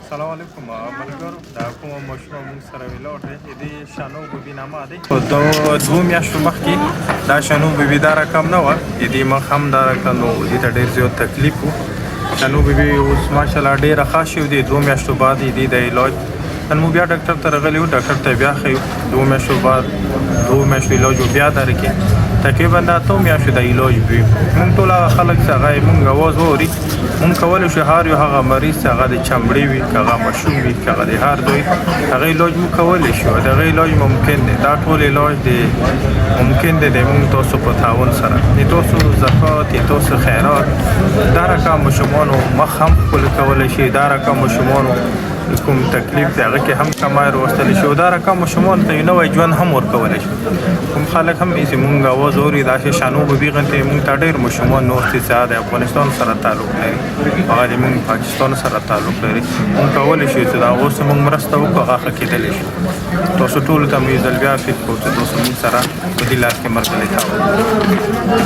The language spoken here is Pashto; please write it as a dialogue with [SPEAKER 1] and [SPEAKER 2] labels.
[SPEAKER 1] السلام علیکم ملګرو دا کوم مشروع موږ سره ویلوټ دی د شانو بیبي نامه دی دوه میاشتو مخکې دا شانو بیبي دا رقم نه وه د دې مخ هم دا رقم نو دې ته ډېر زیات تکلیف و شانو بیبي اوس ماشاءالله ډېره ښه شوې دی 2 میاشتو بعد د علاج نن مو بیا ډاکټر ته راغلی وو ډاکټر ته بیا ښیو 2 میاشتو بعد 2 میاشتو علاج بیا درکې تقریبا دا 2 میاشتو د علاج وي موږ ټول هغه خلک چې هغه موږ اواز واوري موږ کولی شو هر یو هغه مریض چې هغه د چمړې وي که هغه ماشوم وي که هغه د هر دوی هغه علاج موږ کولی شو د هغه علاج ممکن دی دا ټول علاج دی ممکن دی د موږ تاسو په تعاون سره د تاسو زکات د تاسو خیرات دا رقم ماشومانو مخ هم ښکلي کولی شي دا رقم ماشومانو کوم تکلیف دی هغه کې هم کمای راوستلی شي او دا رقم ماشومانو ته یو نوی ژوند هم ورکولی شي کوم خلک هم چې موږ اواز اوري داسې شانو بیبي غوندې موږ ته ډېر ماشومان نور چې د افغانستان سره تعلق لري هغه د موږ پاکستان سره تعلق لري موږ کولی شو چې د هغو څه موږ مرسته وکړو هغه ښه کېدلی شي تاسو ټولو ته مې یو ځل بیا فکر کوو چې تاسو موږ سره په دې لار کې ملګري کوئ